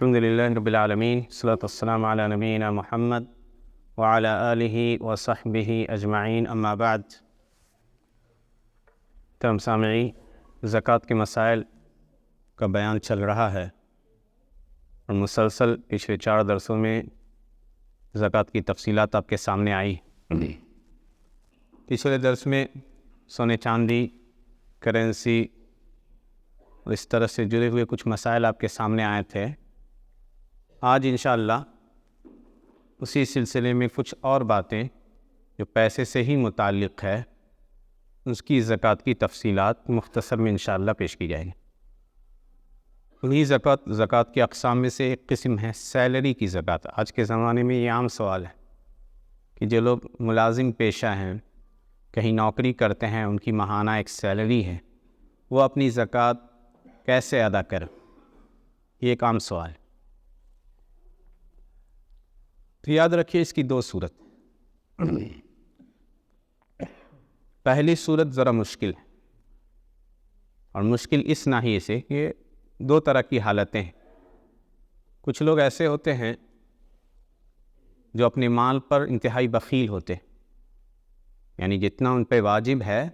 الحمد للہ رب العالمین، والصلاۃ والسلام علی نبینا محمد وعلی آلہ وصحبہ اجمعین، اما بعد۔ تمام سامعین، زکوٰۃ کے مسائل کا بیان چل رہا ہے اور مسلسل پچھلے 4 درسوں میں زکوٰۃ کی تفصیلات آپ کے سامنے آئی۔ پچھلے درس میں سونے چاندی، کرنسی اور اس طرح سے جڑے ہوئے کچھ مسائل آپ کے سامنے آئے تھے۔ آج انشاءاللہ اسی سلسلے میں کچھ اور باتیں جو پیسے سے ہی متعلق ہے، اس کی زکوٰۃ کی تفصیلات مختصر میں انشاءاللہ پیش کی جائیں گی۔ انہی زکوٰۃ کی اقسام میں سے ایک قسم ہے سیلری کی زکوٰۃ۔ آج کے زمانے میں یہ عام سوال ہے کہ جو لوگ ملازم پیشہ ہیں، کہیں نوکری کرتے ہیں، ان کی ماہانہ ایک سیلری ہے، وہ اپنی زکوٰۃ کیسے ادا کریں؟ یہ ایک عام سوال ہے۔ تو یاد رکھیے اس کی 2 صورت۔ پہلی صورت ذرا مشکل ہے، اور مشکل اس ناحیے سے کہ 2 طرح کی حالتیں ہیں۔ کچھ لوگ ایسے ہوتے ہیں جو اپنے مال پر انتہائی بخیل ہوتے ہیں، یعنی جتنا ان پہ واجب ہے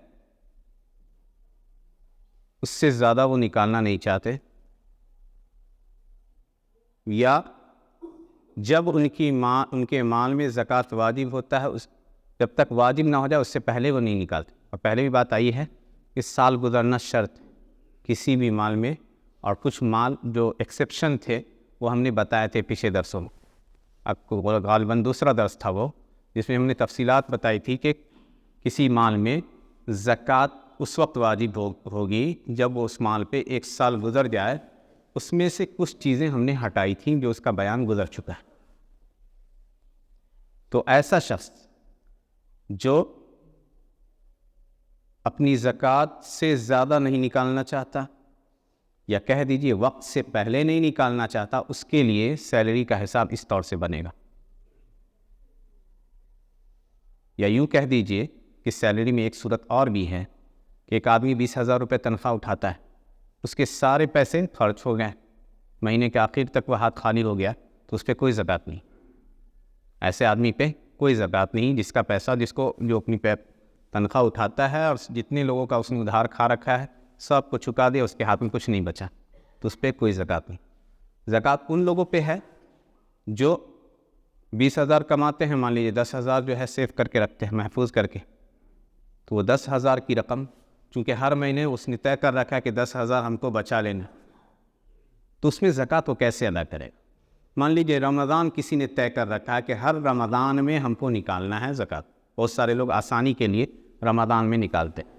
اس سے زیادہ وہ نکالنا نہیں چاہتے، یا جب ان کے مال میں زکوٰۃ واجب ہوتا ہے، جب تک واجب نہ ہو جائے اس سے پہلے وہ نہیں نکالتے۔ اور پہلے بھی بات آئی ہے کہ سال گزرنا شرط کسی بھی مال میں، اور کچھ مال جو ایکسیپشن تھے وہ ہم نے بتائے تھے پچھلے درسوں میں۔ آپ کو غالباً دوسرا درس تھا وہ، جس میں ہم نے تفصیلات بتائی تھی کہ کسی مال میں زکوٰۃ اس وقت واجب ہوگی جب وہ اس مال پہ 1 سال گزر جائے۔ اس میں سے کچھ چیزیں ہم نے ہٹائی تھیں جو اس کا بیان گزر چکا ہے۔ تو ایسا شخص جو اپنی زکوٰۃ سے زیادہ نہیں نکالنا چاہتا، یا کہہ دیجئے وقت سے پہلے نہیں نکالنا چاہتا، اس کے لیے سیلری کا حساب اس طور سے بنے گا، یا یوں کہہ دیجئے کہ سیلری میں ایک صورت اور بھی ہے کہ ایک آدمی 20,000 روپے تنخواہ اٹھاتا ہے، اس کے سارے پیسے خرچ ہو گئے، مہینے کے آخر تک وہ ہاتھ خالی ہو گیا، تو اس پہ کوئی زکوٰۃ نہیں۔ ایسے آدمی پہ کوئی زکوٰۃ نہیں جس کا پیسہ جو اپنی تنخواہ اٹھاتا ہے اور جتنے لوگوں کا اس نے ادھار کھا رکھا ہے سب کو چکا دے، اس کے ہاتھ میں کچھ نہیں بچا، تو اس پہ کوئی زکوٰۃ نہیں۔ زکوٰۃ ان لوگوں پہ ہے جو 20,000 کماتے ہیں، مان لیجیے 10,000 جو ہے سیو کر کے رکھتے ہیں، محفوظ کر کے، تو وہ 10,000 کی رقم چونکہ ہر مہینے اس نے طے کر رکھا ہے کہ 10,000 ہم کو بچا لینا، تو اس میں زکوٰۃ وہ کیسے ادا کرے گا؟ مان لیجیے رمضان کسی نے طے کر رکھا ہے کہ ہر رمضان میں ہم کو نکالنا ہے زکوٰۃ۔ بہت سارے لوگ آسانی کے لیے رمضان میں نکالتے ہیں۔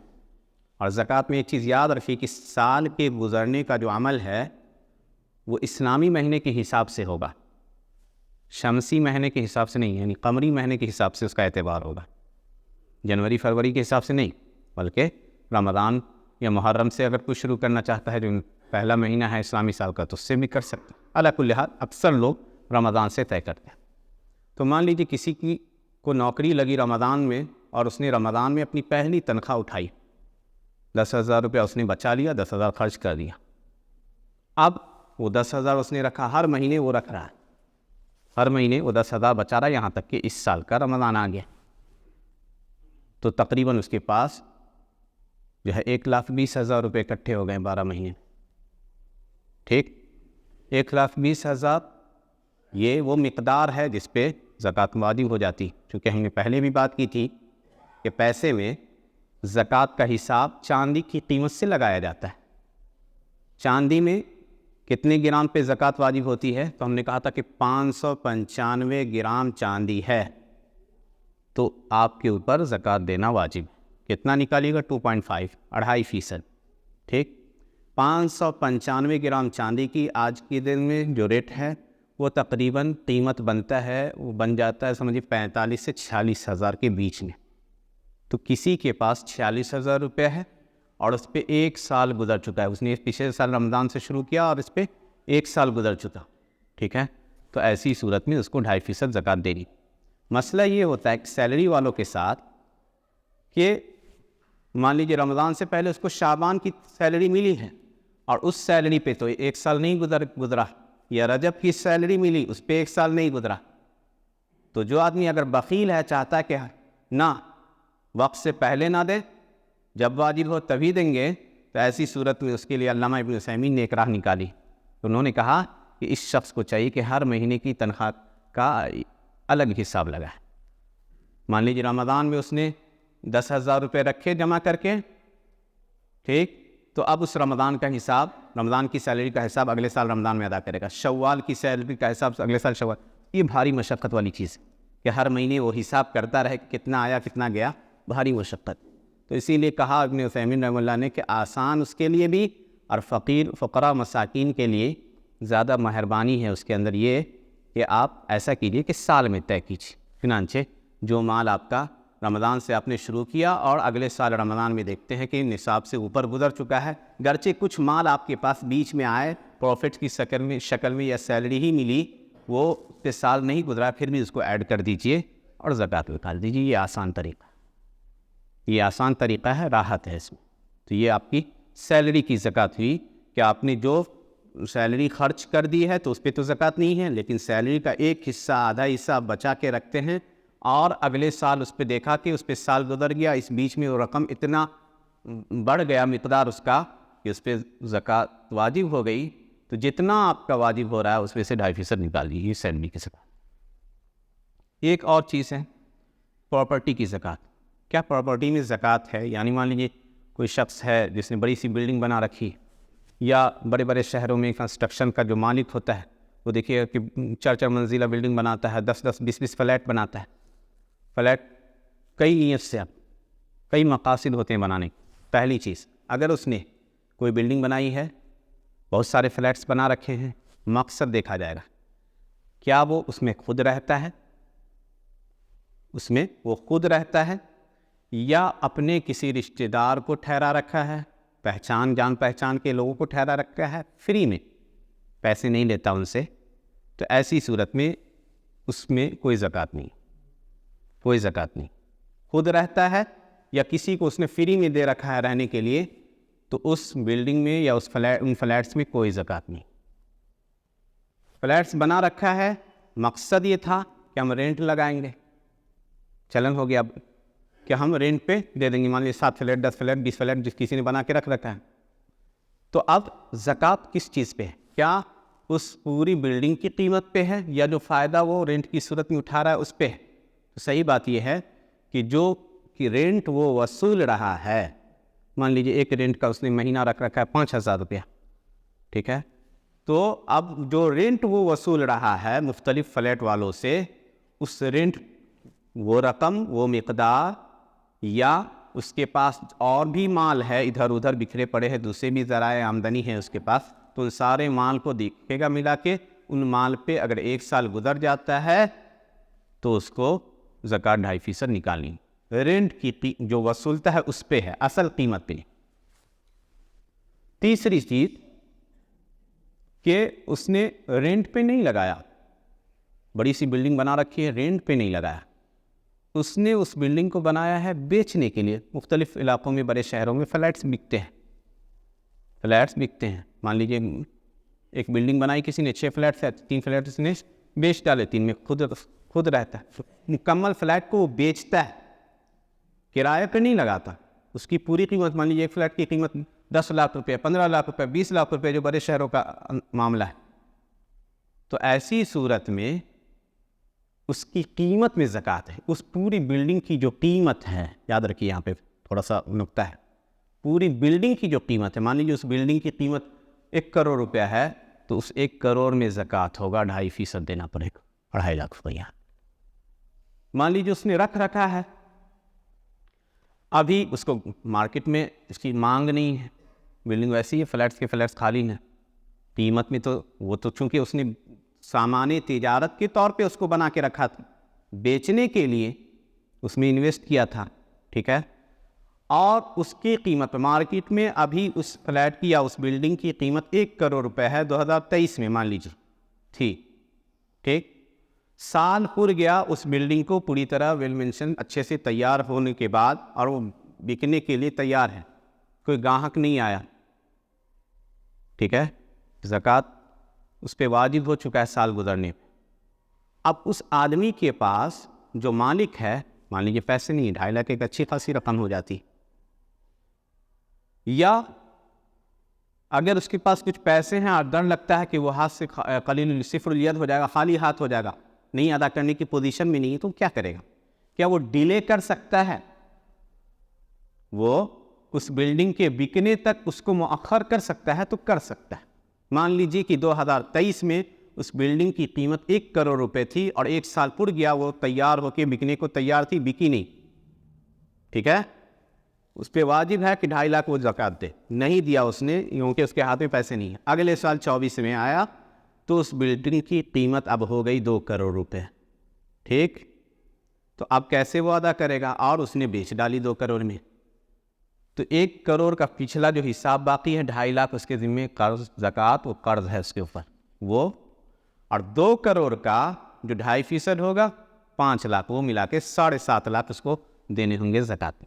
اور زکوٰۃ میں ایک چیز یاد رکھیے کہ سال کے گزرنے کا جو عمل ہے وہ اسلامی مہینے کے حساب سے ہوگا، شمسی مہینے کے حساب سے نہیں، یعنی قمری مہینے کے حساب سے اس کا اعتبار ہوگا، جنوری فروری کے حساب سے نہیں، بلکہ رمضان یا محرم سے اگر کوئی شروع کرنا چاہتا ہے جو پہلا مہینہ ہے اسلامی سال کا، تو اس سے بھی کر سکتے ہیں۔ علی کل حال اکثر لوگ رمضان سے طے کرتے ہیں۔ تو مان لیجیے کسی کی کو نوکری لگی رمضان میں، اور اس نے رمضان میں اپنی پہلی تنخواہ اٹھائی، 10,000 روپیہ اس نے بچا لیا، 10,000 خرچ کر دیا۔ اب وہ 10,000 اس نے رکھا، ہر مہینے وہ رکھ رہا ہے، ہر مہینے وہ 10,000 بچا رہا ہے، یہاں تک کہ اس سال کا رمضان آ گیا، تو تقریباً اس کے پاس جو ہے 1,20,000 روپے اکٹھے ہو گئے 12 مہینے۔ ٹھیک، 1,20,000 یہ وہ مقدار ہے جس پہ زکوٰۃ واجب ہو جاتی، چونکہ ہم نے پہلے بھی بات کی تھی کہ پیسے میں زکوٰۃ کا حساب چاندی کی قیمت سے لگایا جاتا ہے۔ چاندی میں کتنے گرام پہ زکوٰۃ واجب ہوتی ہے؟ تو ہم نے کہا تھا کہ 595 گرام چاندی ہے تو آپ کے اوپر زکوٰۃ دینا واجب۔ کتنا نکالیے گا؟ 2.5، 2.5%۔ ٹھیک، 595 گرام چاندی کی آج کے دن میں جو ریٹ ہے وہ تقریباً قیمت بنتا ہے، وہ بن جاتا ہے سمجھیے 45,000 سے 46,000 کے بیچ میں۔ تو کسی کے پاس 46,000 روپے ہے اور اس پہ 1 سال گزر چکا ہے، اس نے پچھلے سال رمضان سے شروع کیا اور اس پہ 1 سال گزر چکا، ٹھیک ہے، تو ایسی صورت میں اس کو 2.5% زکوٰۃ دینی۔ مسئلہ یہ ہوتا ہے کہ سیلری والوں کے ساتھ کہ مان لیجیے رمضان سے پہلے اس کو شعبان کی سیلری ملی ہے، اور اس سیلری پہ تو 1 سال نہیں گزرا، یا رجب کی سیلری ملی اس پہ 1 سال نہیں گزرا، تو جو آدمی اگر بخیل ہے، چاہتا ہے کہ نہ وقت سے پہلے نہ دے، جب واجب ہو تبھی دیں گے، تو ایسی صورت میں اس کے لیے علامہ ابن عثیمین نے ایک راہ نکالی. انہوں نے کہا کہ اس شخص کو چاہیے کہ ہر مہینے کی تنخواہ کا الگ حساب لگائے. مان لیجیے رمضان میں اس نے 10,000 روپے رکھے جمع کر کے، ٹھیک، تو اب اس رمضان کا حساب، رمضان کی سیلری کا حساب اگلے سال رمضان میں ادا کرے گا. شوال کی سیلری کا حساب اگلے سال شوال. یہ بھاری مشقت والی چیز ہے کہ ہر مہینے وہ حساب کرتا رہے کہ کتنا آیا کتنا گیا، بھاری مشقت. تو اسی لیے کہا ابن عثیمین رحمہ اللہ نے کہ آسان اس کے لیے بھی، اور فقراء مساکین کے لیے زیادہ مہربانی ہے اس کے اندر یہ کہ آپ ایسا کیجئے کہ سال میں طے کیجیے. چنانچہ جو مال آپ کا رمضان سے آپ نے شروع کیا اور اگلے سال رمضان میں دیکھتے ہیں کہ نصاب سے اوپر گزر چکا ہے، گرچہ کچھ مال آپ کے پاس بیچ میں آئے، پروفٹ کی شکل میں یا سیلری ہی ملی، وہ پہ سال نہیں گزرا، پھر بھی اس کو ایڈ کر دیجئے اور زکوٰۃ نکال دیجئے. یہ آسان طریقہ، یہ آسان طریقہ ہے، راحت ہے اس میں. تو یہ آپ کی سیلری کی زکوٰۃ ہوئی کہ آپ نے جو سیلری خرچ کر دی ہے تو اس پہ تو زکوٰۃ نہیں ہے، لیکن سیلری کا ایک حصہ، آدھا حصہ آپ بچا کے رکھتے ہیں، اور اگلے سال اس پہ دیکھا کہ اس پہ سال گزر گیا، اس بیچ میں وہ رقم اتنا بڑھ گیا مقدار اس کا کہ اس پہ زکوٰۃ واجب ہو گئی، تو جتنا آپ کا واجب ہو رہا ہے اس میں سے 2.5% نکال دیجیے سیلری کی زکوٰۃ. ایک اور چیز ہے پراپرٹی کی زکوٰۃ. کیا پراپرٹی میں زکوٰۃ ہے؟ یعنی مان لیجیے کوئی شخص ہے جس نے بڑی سی بلڈنگ بنا رکھی، یا بڑے بڑے شہروں میں کنسٹرکشن کا جو مالک ہوتا ہے وہ دیکھیے کہ 4 منزلہ بلڈنگ بناتا ہے، 10 20 فلیٹ بناتا ہے. فلیٹ کئی نیت سے، اب کئی مقاصد ہوتے ہیں بنانے. پہلی چیز، اگر اس نے کوئی بلڈنگ بنائی ہے، بہت سارے فلیٹس بنا رکھے ہیں، مقصد دیکھا جائے گا کیا وہ اس میں خود رہتا ہے، اس میں وہ خود رہتا ہے یا اپنے کسی رشتہ دار کو ٹھہرا رکھا ہے، جان پہچان کے لوگوں کو ٹھہرا رکھا ہے، فری میں پیسے نہیں لیتا ان سے. تو ایسی صورت میں اس میں کوئی زکوٰۃ نہیں، کوئی زکوٰۃ نہیں. خود رہتا ہے یا کسی کو اس نے فری میں دے رکھا ہے رہنے کے لیے، تو اس بلڈنگ میں یا ان فلیٹس میں کوئی زکوٰۃ نہیں. فلیٹس بنا رکھا ہے، مقصد یہ تھا کہ ہم رینٹ لگائیں گے، چلن ہو گیا اب کہ ہم رینٹ پہ دے دیں گے. مان لیجیے 7 فلیٹ 10 فلیٹ 20 فلیٹ جس کسی نے بنا کے رکھ رکھا ہے. تو اب زکوٰۃ کس چیز پہ ہے؟ کیا اس پوری بلڈنگ کی قیمت پہ ہے یا جو فائدہ وہ رینٹ کی صورت میں اٹھا رہا ہے اس پہ ہے؟ تو صحیح بات یہ ہے کہ جو کہ رینٹ وہ وصول رہا ہے، مان لیجیے ایک رینٹ کا اس نے مہینہ رکھ رکھا ہے 5,000 روپیہ، ٹھیک ہے، تو اب جو رینٹ وہ وصول رہا ہے مختلف فلیٹ والوں سے، اس رینٹ، وہ رقم، وہ مقدار، یا اس کے پاس اور بھی مال ہے ادھر ادھر بکھرے پڑے ہیں، دوسرے بھی ذرائع آمدنی ہے اس کے پاس، تو ان سارے مال کو دیکھے گا ملا کے. ان مال پہ اگر 1 سال گزر جاتا ہے تو اس کو زکوٰۃ 2.5% نکالنی. رینٹ کی جو وصولتا ہے اس پہ ہے، اصل قیمت پہ. تیسری چیز کہ اس نے رینٹ پہ نہیں لگایا، بڑی سی بلڈنگ بنا رکھی ہے، رینٹ پہ نہیں لگایا، اس نے اس بلڈنگ کو بنایا ہے بیچنے کے لیے. مختلف علاقوں میں، بڑے شہروں میں فلیٹس بکتے ہیں، فلیٹس بکتے ہیں. مان لیجیے ایک بلڈنگ بنائی کسی نے، 6 فلیٹس ہے، 3 فلیٹس نے بیچ ڈالے، 3 میں خود رہتا ہے. مکمل فلیٹ کو وہ بیچتا ہے، کرائے پہ نہیں لگاتا. اس کی پوری قیمت، مان لیجیے ایک فلیٹ کی قیمت 10 لاکھ روپے، 15 لاکھ روپے، 20 لاکھ روپے، جو بڑے شہروں کا معاملہ ہے. تو ایسی صورت میں اس کی قیمت میں زکوٰۃ ہے. اس پوری بلڈنگ کی جو قیمت ہے، یاد رکھیے یہاں پہ تھوڑا سا نکتہ ہے، پوری بلڈنگ کی جو قیمت ہے، مان لیجیے اس بلڈنگ کی قیمت 1 کروڑ روپیہ ہے، تو اس 1 کروڑ میں زکوٰۃ ہوگا 2.5% دینا پڑے گا، 2.5 لاکھ روپیہ. مان لیجیے اس نے رکھ رکھا ہے، ابھی اس کو مارکیٹ میں اس کی مانگ نہیں ہے، بلڈنگ ویسی ہے، فلیٹس کے فلیٹس خالی ہیں، قیمت میں تو وہ تو چونکہ اس نے سامان تجارت کے طور پہ اس کو بنا کے رکھا تھا، بیچنے کے لیے اس میں انویسٹ کیا تھا، ٹھیک ہے، اور اس کی قیمت مارکیٹ میں ابھی اس فلیٹ کی یا اس بلڈنگ کی قیمت 1 کروڑ روپے ہے 2023 میں مان لیجیے تھی، ٹھیک. سال پور گیا، اس بلڈنگ کو پوری طرح ویل مینشن اچھے سے تیار ہونے کے بعد، اور وہ بکنے کے لیے تیار ہے، کوئی گاہک نہیں آیا، ٹھیک ہے، زکوٰۃ اس پہ واجب ہو چکا ہے سال گزرنے پہ. اب اس آدمی کے پاس جو مالک ہے، مان لیجیے پیسے نہیں، 2.5 لاکھ ایک اچھی خاصی رقم ہو جاتی، یا اگر اس کے پاس کچھ پیسے ہیں اور ڈر لگتا ہے کہ وہ ہاتھ سے قلیل صفر الید ہو جائے گا، خالی ہاتھ ہو جائے گا، نہیں ادا کرنے کی پوزیشن میں نہیں ہے، تو کیا کرے گا؟ کیا وہ ڈیلے کر سکتا ہے؟ وہ اس بلڈنگ کے بکنے تک اس کو مؤخر کر سکتا ہے تو کر سکتا ہے. مان لیجیے کہ 2023 میں اس بلڈنگ کی قیمت 1 کروڑ روپے تھی اور 1 سال پور گیا، وہ تیار ہو کے بکنے کو تیار تھی، بکی نہیں، ٹھیک ہے، اس پہ واجب ہے کہ 2.5 لاکھ وہ زکوٰۃ دے. نہیں دیا اس نے کیونکہ اس کے ہاتھ میں پیسے نہیں ہیں. اگلے سال 24 میں آیا تو اس بلڈنگ کی قیمت اب ہو گئی 2 کروڑ روپے، ٹھیک، تو اب کیسے وہ ادا کرے گا؟ اور اس نے بیچ ڈالی 2 کروڑ میں، تو 1 کروڑ کا پچھلا جو حساب باقی ہے 2.5 لاکھ اس کے ذمے قرض، زکوٰۃ وہ قرض ہے اس کے اوپر وہ، اور 2 کروڑ کا جو 2.5% ہوگا 5 لاکھ، وہ ملا کے 7.5 لاکھ اس کو دینے ہوں گے زکوٰۃ.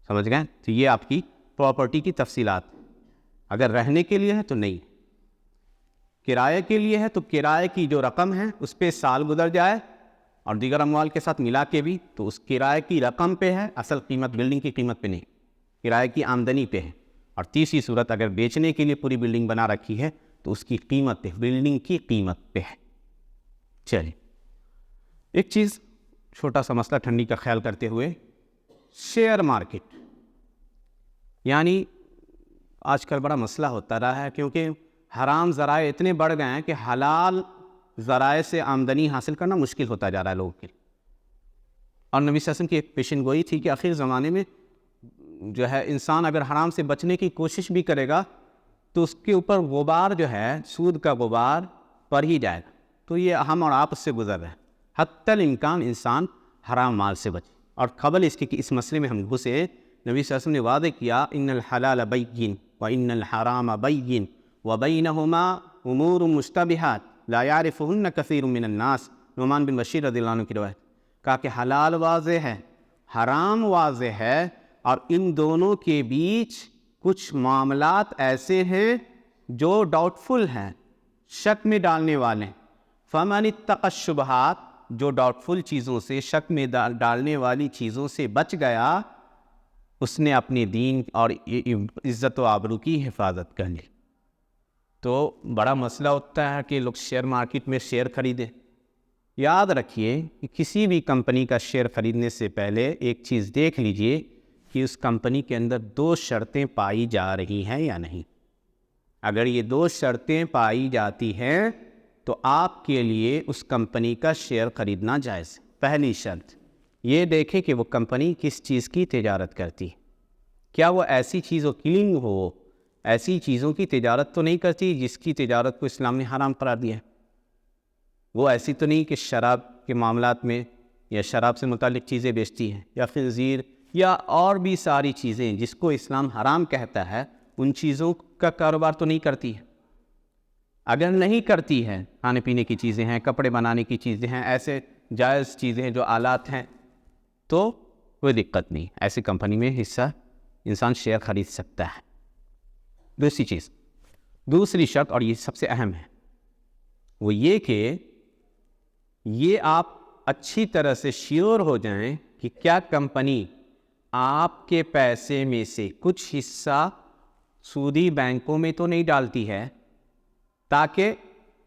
سمجھ گئے؟ تو یہ آپ کی پراپرٹی کی تفصیلات. اگر رہنے کے لیے ہے تو نہیں، کرائے کے لیے ہے تو کرائے کی جو رقم ہے اس پہ سال گزر جائے اور دیگر اموال کے ساتھ ملا کے بھی تو اس کرائے کی رقم پہ ہے، اصل قیمت بلڈنگ کی قیمت پہ نہیں، کرائے کی آمدنی پہ ہے. اور تیسری صورت اگر بیچنے کے لیے پوری بلڈنگ بنا رکھی ہے تو اس کی قیمت پہ، بلڈنگ کی قیمت پہ ہے. چلیے ایک چیز، چھوٹا سا مسئلہ ٹھنڈی کا خیال کرتے ہوئے، شیئر مارکیٹ، یعنی آج کل بڑا مسئلہ ہوتا رہا ہے کیونکہ حرام ذرائع اتنے بڑھ گئے ہیں کہ حلال ذرائع سے آمدنی حاصل کرنا مشکل ہوتا جا رہا ہے لوگوں کے لیے. اور نبی صلی اللہ علیہ وسلم کی ایک پیشن گوئی تھی کہ آخر زمانے میں جو ہے انسان اگر حرام سے بچنے کی کوشش بھی کرے گا تو اس کے اوپر غبار جو ہے، سود کا غبار پڑ ہی جائے گا. تو یہ ہم اور آپ اس سے گزر رہے ہیں، حتی الامکان انسان حرام مال سے بچے. اور قبل اس کی کہ اس مسئلے میں ہم گھسے، نبی صلی اللہ علیہ وسلم نے وعدہ کیا، ان الحلال بین وان الحرام بین وبینہما امور مشتبہات لا یعرفہن کثیر من الناس. نعمان بن بشیر رضی اللہ عنہ کی روایت، کہا کہ حلال واضح ہے، حرام واضح ہے، اور ان دونوں کے بیچ کچھ معاملات ایسے ہیں جو ڈاؤٹ فل ہیں، شک میں ڈالنے والے ہیں. فمن اتقى الشبہات، جو ڈاؤٹ فل چیزوں سے، شک میں ڈالنے والی چیزوں سے بچ گیا، اس نے اپنے دین اور عزت و آبرو کی حفاظت کر لی. تو بڑا مسئلہ ہوتا ہے کہ لوگ شیئر مارکیٹ میں شیئر خریدیں. یاد رکھیے کہ کسی بھی کمپنی کا شیئر خریدنے سے پہلے ایک چیز دیکھ لیجئے کہ اس کمپنی کے اندر 2 شرطیں پائی جا رہی ہیں یا نہیں. اگر یہ 2 شرطیں پائی جاتی ہیں تو آپ کے لیے اس کمپنی کا شیئر خریدنا جائز. پہلی شرط یہ دیکھیں کہ وہ کمپنی کس چیز کی تجارت کرتی ہے. کیا وہ ایسی چیز و کلنگ ہو، ایسی چیزوں کی تجارت تو نہیں کرتی جس کی تجارت کو اسلام نے حرام قرار دیا ہے. وہ ایسی تو نہیں کہ شراب کے معاملات میں یا شراب سے متعلق چیزیں بیچتی ہیں، یا خنزیر یا اور بھی ساری چیزیں جس کو اسلام حرام کہتا ہے، ان چیزوں کا کاروبار تو نہیں کرتی ہے. اگر نہیں کرتی ہے، کھانے پینے کی چیزیں ہیں، کپڑے بنانے کی چیزیں ہیں، ایسے جائز چیزیں جو آلات ہیں، تو کوئی دقت نہیں، ایسی کمپنی میں حصہ انسان شیئر خرید سکتا ہے. دوسری چیز، دوسری شرط، اور یہ سب سے اہم ہے، وہ یہ کہ یہ آپ اچھی طرح سے شیور ہو جائیں کہ کیا کمپنی آپ کے پیسے میں سے کچھ حصہ سودی بینکوں میں تو نہیں ڈالتی ہے تاکہ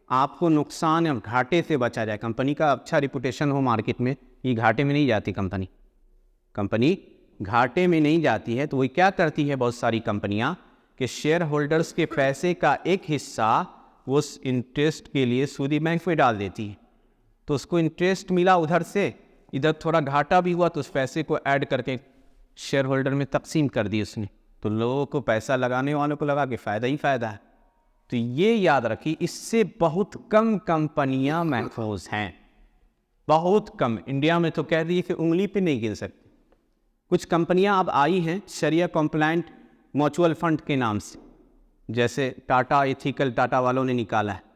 آپ کو نقصان اور گھاٹے سے بچا جائے. کمپنی کا اچھا ریپوٹیشن ہو مارکیٹ میں، یہ گھاٹے میں نہیں جاتی. کمپنی گھاٹے میں نہیں جاتی ہے تو وہ کیا کرتی ہے بہت ساری کمپنیاں کہ شیئر ہولڈرز کے پیسے کا ایک حصہ وہ انٹرسٹ کے لیے سودی بینک میں ڈال دیتی ہے. تو اس کو انٹرسٹ ملا ادھر سے، ادھر تھوڑا گھاٹا بھی ہوا تو اس پیسے کو ایڈ کر کے شیئر ہولڈر میں تقسیم کر دی اس نے. تو لوگوں کو، پیسہ لگانے والوں کو لگا کہ فائدہ ہی فائدہ ہے. تو یہ یاد رکھیے، اس سے بہت کم کمپنیاں محفوظ ہیں، بہت کم. انڈیا میں تو کہہ دیے کہ انگلی پہ نہیں گن سکتے. کچھ کمپنیاں اب آئی ہیں شریعہ کمپلائنٹ میوچول فنڈ کے نام سے، جیسے ٹاٹا ایتھیکل، ٹاٹا والوں نے نکالا ہے،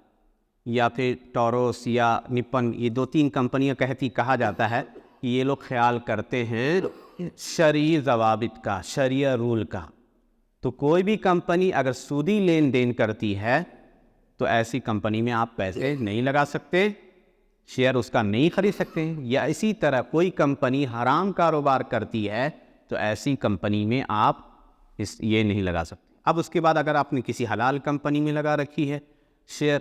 یا پھر ٹوروس یا نپن، یہ 2-3 کمپنیاں کہا جاتا ہے کہ یہ لوگ خیال کرتے ہیں شرعی ضوابط کا، شریعہ رول کا. تو کوئی بھی کمپنی اگر سودی لین دین کرتی ہے تو ایسی کمپنی میں آپ پیسے نہیں لگا سکتے، شیئر اس کا نہیں خرید سکتے ہیں۔ یا اسی طرح کوئی کمپنی حرام کاروبار کرتی ہے تو ایسی کمپنی میں آپ یہ نہیں لگا سکتے۔ اب اس کے بعد اگر آپ نے کسی حلال کمپنی میں لگا رکھی ہے شیئر،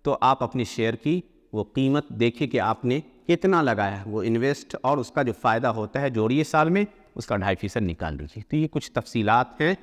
تو آپ اپنے شیئر کی وہ قیمت دیکھیں کہ آپ نے کتنا لگایا ہے، وہ انویسٹ اور اس کا جو فائدہ ہوتا ہے جوڑیے سال میں، اس کا 2.5% نکال لیجیے۔ تو یہ کچھ تفصیلات ہیں،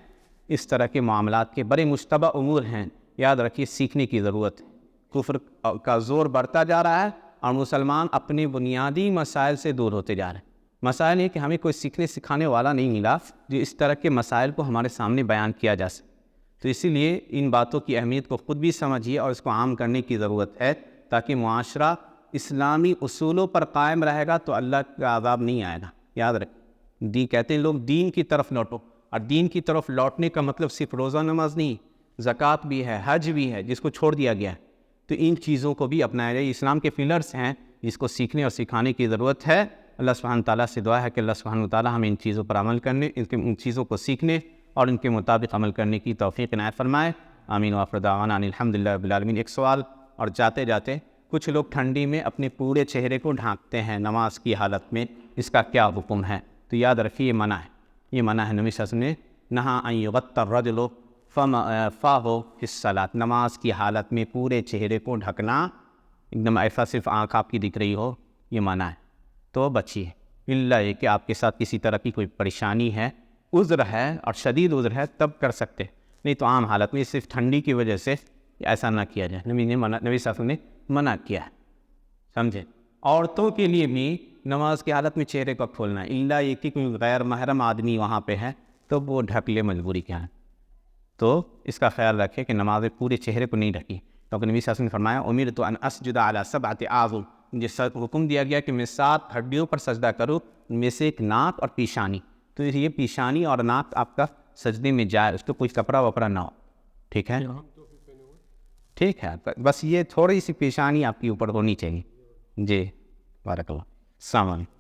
اس طرح کے معاملات کے بڑے مشتبہ امور ہیں، یاد رکھیے سیکھنے کی ضرورت ہے۔ کفر کا زور بڑھتا جا رہا ہے اور مسلمان اپنے بنیادی مسائل سے دور ہوتے جا رہے ہیں۔ مسائل یہ کہ ہمیں کوئی سیکھنے سکھانے والا نہیں ملا جو اس طرح کے مسائل کو ہمارے سامنے بیان کیا جا سکے۔ تو اسی لیے ان باتوں کی اہمیت کو خود بھی سمجھیے اور اس کو عام کرنے کی ضرورت ہے، تاکہ معاشرہ اسلامی اصولوں پر قائم رہے گا تو اللہ کا عذاب نہیں آئے گا۔ یاد رکھیں، کہتے ہیں لوگ دین کی طرف لوٹو، اور دین کی طرف لوٹنے کا مطلب صرف روزہ نماز نہیں، زکوٰۃ بھی ہے، حج بھی ہے جس کو چھوڑ دیا گیا ہے۔ تو ان چیزوں کو بھی اپنایا جائے، اسلام کے پلرز ہیں جس کو سیکھنے اور سکھانے کی ضرورت ہے۔ اللہ سبحانہ تعالیٰ سے دعا ہے کہ اللہ سبحانہ تعالیٰ ہمیں ان چیزوں پر عمل کرنے، ان چیزوں کو سیکھنے اور ان کے مطابق عمل کرنے کی توفیق عنایت فرمائے۔ آمین وآخر دعوانا ان الحمدللہ رب العالمین۔ ایک سوال اور جاتے جاتے، کچھ لوگ ٹھنڈی میں اپنے پورے چہرے کو ڈھانکتے ہیں نماز کی حالت میں، اس کا کیا حکم ہے؟ تو یاد رکھیے یہ منع ہے، یہ منع ہے۔ نبی صلی اللہ علیہ وسلم نے نہا ان یغطی الرجل فاہ فی الصلاۃ، نماز کی حالت میں پورے چہرے کو ڈھکنا، ایک دم ایسا صرف آنکھ آپ کی دکھ رہی ہو، یہ منع ہے، تو بچیے۔ الا یہ کہ آپ کے ساتھ کسی طرح کی کوئی پریشانی ہے، عذر ہے اور شدید عذر ہے، تب کر سکتے، نہیں تو عام حالت میں صرف ٹھنڈی کی وجہ سے ایسا نہ کیا جائے۔ نبی صلی اللہ علیہ وسلم نے منع کیا ہے، سمجھے۔ عورتوں کے لیے بھی نماز کی حالت میں چہرے کو کھولنا ہے، الا یہ کہ کوئی غیر محرم آدمی وہاں پہ ہے تو وہ ڈھک لے مجبوری کیا ہے۔ تو اس کا خیال رکھے کہ نماز میں پورے چہرے کو نہیں ڈھکی، کیونکہ نبی صلی اللہ علیہ وسلم نے فرمایا امرت ان اسجد علی 7 اعظم، مجھے حکم دیا گیا کہ میں 7 ہڈیوں پر سجدہ کروں، ان میں سے ایک ناک اور پیشانی۔ تو یہ پیشانی اور ناک آپ کا سجدے میں جائے، اس کو کوئی کپڑا وپڑا نہ ہو، ٹھیک ہے؟ ٹھیک ہے، بس یہ تھوڑی سی پیشانی آپ کے اوپر ہونی چاہیے۔ جی بارک اللہ، السلام علیکم۔